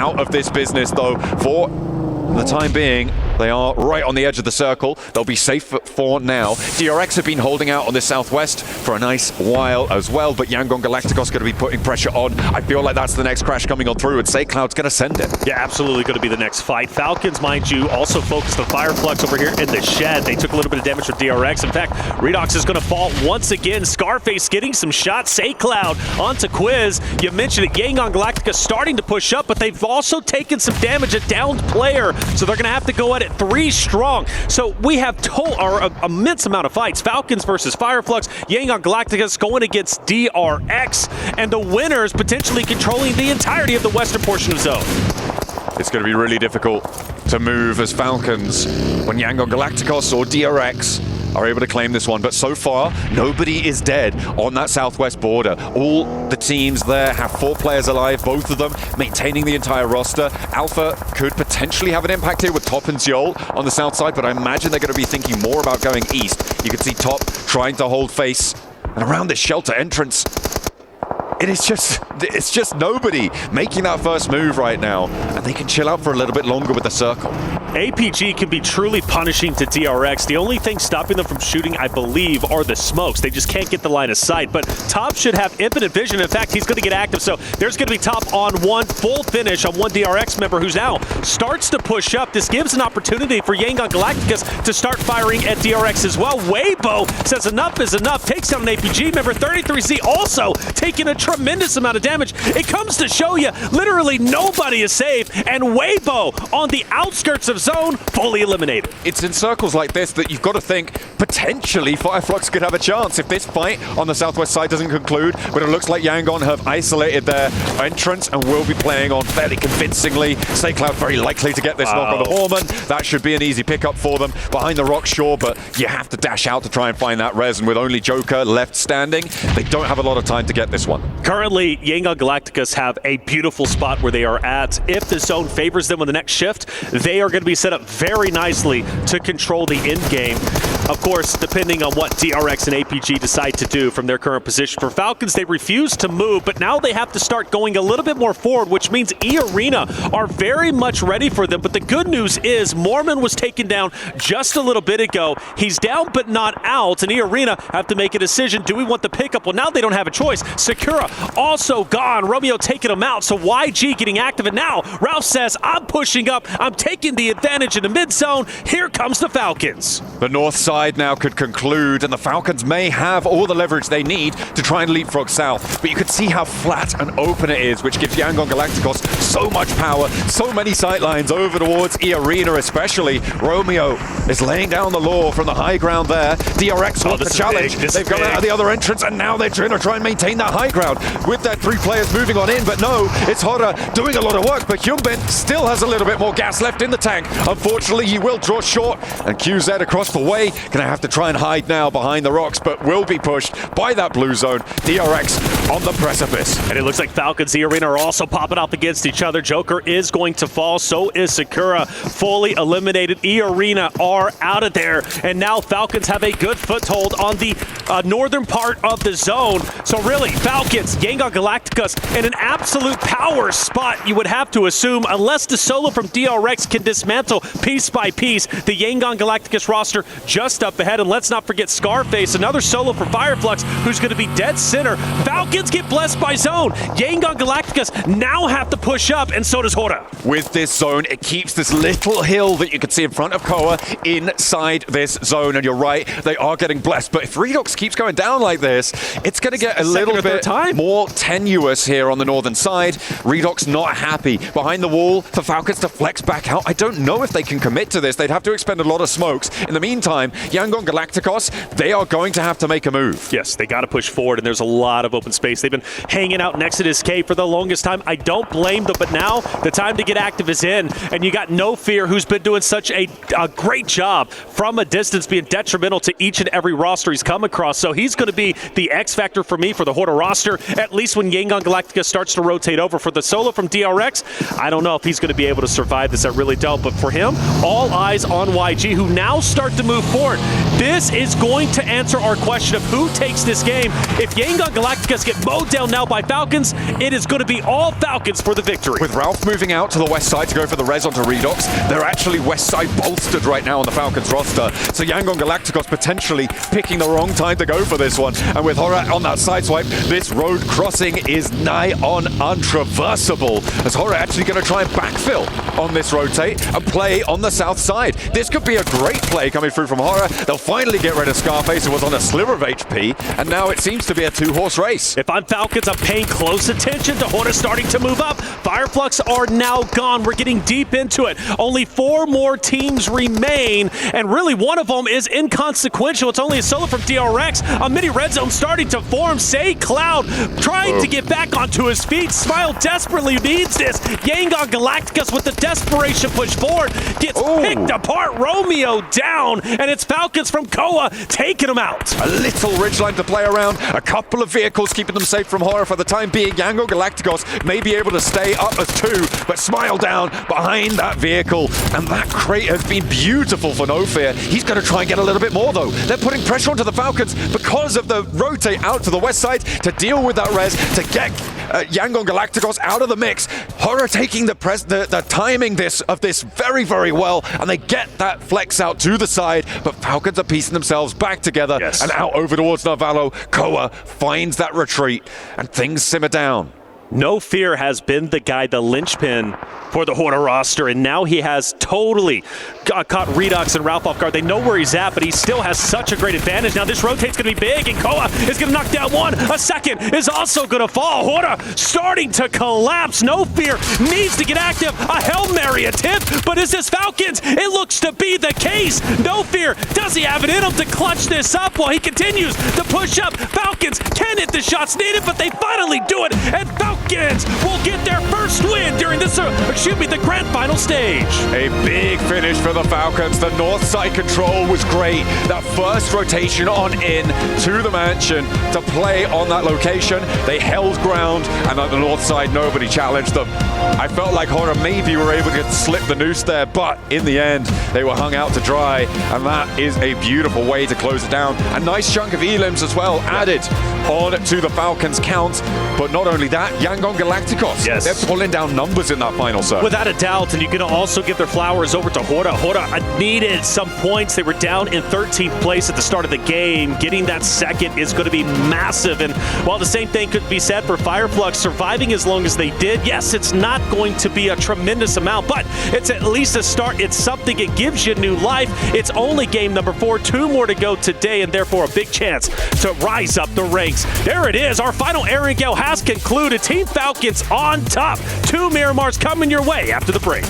out of this business, though, for the time being. They are right on the edge of the circle. They'll be safe for now. DRX have been holding out on the southwest for a nice while as well, but Yangon Galacticos going to be putting pressure on. I feel like that's the next crash coming on through, and SakeCloud's going to send it. Yeah, absolutely going to be the next fight. Falcons, mind you, also focused on Fireflux over here in the shed. They took a little bit of damage from DRX. In fact, Redox is going to fall once again. Scarface getting some shots. SakeCloud onto Quiz. You mentioned it, Yangon Galacticos starting to push up, but they've also taken some damage, a downed player, so they're going to have to go at it 3 strong. So we have an immense amount of fights. Falcons versus Fireflux, Yangon Galacticos going against DRX, and the winners potentially controlling the entirety of the western portion of zone. It's going to be really difficult to move as Falcons when Yangon Galacticos or DRX are able to claim this one, but so far nobody is dead on that southwest border. All the teams there have 4 players alive, both of them maintaining the entire roster. Alpha could potentially have an impact here with Top and Zeol on the south side, but I imagine they're going to be thinking more about going east. You can see Top trying to hold face, and around this shelter entrance, it's just nobody making that first move right now, and they can chill out for a little bit longer with the circle. APG can be truly punishing to DRX. The only thing stopping them from shooting, I believe, are the smokes. They just can't get the line of sight, but Top should have infinite vision. In fact, he's going to get active, so there's going to be Top on one full finish on one DRX member who's now starts to push up. This gives an opportunity for Yangon Galacticos to start firing at DRX as well. Weibo says enough is enough, takes down an APG member. 33Z also taking a tremendous amount of damage. It comes to show you, literally nobody is safe, and Weibo on the outskirts of zone, fully eliminated. It's in circles like this that you've got to think potentially Fireflux could have a chance if this fight on the southwest side doesn't conclude, but it looks like Yangon have isolated their entrance and will be playing on fairly convincingly. SakeCloud very likely to get this knock on the Horman. That should be an easy pickup for them. Behind the rock, sure, but you have to dash out to try and find that res, and with only Joker left standing, they don't have a lot of time to get this one. Currently, Yangon Galacticos have a beautiful spot where they are at. If the zone favors them with the next shift, they are going to be set up very nicely to control the end game. Of course, depending on what DRX and APG decide to do from their current position. For Falcons, they refuse to move, but now they have to start going a little bit more forward, which means E-Arena are very much ready for them. But the good news is Mormon was taken down just a little bit ago. He's down but not out, and E-Arena have to make a decision. Do we want the pickup? Well, now they don't have a choice. Sakura also gone. Romeo taking him out, so YG getting active, and now Ralph says, I'm pushing up. I'm taking the advantage in the mid zone. Here comes the Falcons. The north side now could conclude, and the Falcons may have all the leverage they need to try and leapfrog south, but you can see how flat and open it is, which gives Yangon Galacticos so much power, so many sightlines over towards E-Arena especially. Romeo is laying down the law from the high ground there. DRX want the challenge. They've gone out of the other entrance, and now they're trying to try and maintain that high ground with their 3 players moving on in, but no, it's Hora doing a lot of work, but Hyunbin still has a little bit more gas left in the tank. Unfortunately, he will draw short, and QZ across the way gonna have to try and hide now behind the rocks, but will be pushed by that blue zone. DRX on the precipice. And it looks like Falcons E-Arena are also popping up against each other. Joker is going to fall, so is Sakura. Fully eliminated. E-Arena are out of there, and now Falcons have a good foothold on the northern part of the zone. So really, Falcons, Yangon Galacticos in an absolute power spot, you would have to assume, unless the solo from DRX can dismantle piece by piece the Yangon Galacticos roster just up ahead. And let's not forget Scarface, another solo for Fireflux, who's going to be dead center. Falcons get blessed by zone. Yangon Galacticos now have to push up, and so does Hora. With this zone, it keeps this little hill that you can see in front of Koa inside this zone, and you're right, they are getting blessed. But if Redox keeps going down like this, it's going to get a little bit more tenuous here on the northern side. Redox not happy. Behind the wall for Falcons to flex back out. I don't know if they can commit to this. They'd have to expend a lot of smokes. In the meantime, Yangon Galacticos, they are going to have to make a move. Yes, they got to push forward, and there's a lot of open space. They've been hanging out next to this cave for the longest time. I don't blame them, but now the time to get active is in, and you got No Fear, who's been doing such a great job from a distance, being detrimental to each and every roster he's come across. So he's going to be the X factor for me for the Hora roster, at least when Yangon Galacticos starts to rotate over. For the solo from DRX, I don't know if he's going to be able to survive this. I really don't. But for him, all eyes on YG, who now start to move forward. forward. This is going to answer our question of who takes this game. If Yangon Galacticus get mowed down now by Falcons, it is going to be all Falcons for the victory. With Ralph moving out to the west side to go for the res onto Redox, they're actually west side bolstered right now on the Falcons roster. So Yangon Galacticos potentially picking the wrong time to go for this one. And with Horat on that sideswipe, this road crossing is nigh on untraversable. As Horat actually going to try and backfill on this rotate and play on the south side. This could be a great play coming through from Horat. They'll finally get rid of Scarface, who was on a sliver of HP, and now it seems to be a two-horse race. If I'm Falcons, I'm paying close attention to Horat starting to move up. Fireflux are now gone. We're getting deep into it. Only 4 more teams remain, and really one of them is inconsequential. It's only a solo from DRX. A mini red zone starting to form. Say Cloud trying to get back onto his feet. Smile desperately needs this. Yangon Galacticus with the desperation push forward gets picked apart. Romeo down, and it's Falcons from Koa taking him out. A little ridgeline to play around. A couple of vehicles keeping them safe from Horror for the time being. Yangon Galacticos may be able to stay up as 2, but Smile down behind that vehicle. And that crate has been beautiful for No Fear. He's going to try and get a little bit more, though. They're putting pressure onto the Falcons because of the rotate out to the west side to deal with that res, to get Yangon Galacticos out of the mix. Horror taking the timing of this very, very well, and they get that flex out to the side, but Falcons are piecing themselves back together and out over towards Narvalo. Koa finds that retreat, and things simmer down. No Fear has been the guy, the linchpin for the Horda roster, and now he has totally caught Redux and Ralph off guard. They know where he's at, but he still has such a great advantage. Now this rotate's going to be big, and Koa is going to knock down one. A second is also going to fall. Horda starting to collapse. No Fear needs to get active. A Hail Mary attempt, but is this Falcons? It looks to be the case. No Fear, does he have it in him to clutch this up while he continues to push up? Falcons can hit the shots needed, but they finally do it, and Falcons will get their first win during this, the grand final stage. A big finish for the Falcons. The north side control was great. That first rotation on in to the mansion to play on that location. They held ground, and on the north side, nobody challenged them. I felt like Horror maybe were able to slip the noose there, but in the end, they were hung out to dry, and that is a beautiful way to close it down. A nice chunk of elims as well added on to the Falcons count, but not only that, Yangon Galacticos, they're pulling down numbers in that final set. Without a doubt, and you can also give their flowers over to Horda. Horda needed some points. They were down in 13th place at the start of the game. Getting that second is going to be massive, and while the same thing could be said for Fireflux surviving as long as they did, yes, it's not going to be a tremendous amount, but it's at least a start. It's something. It gives you new life. It's only game number 4, 2 more to go today, and therefore a big chance to rise up the ranks. There it is. Our final airing gale has concluded. Team Falcons on top. 2 Miramars coming your way after the break.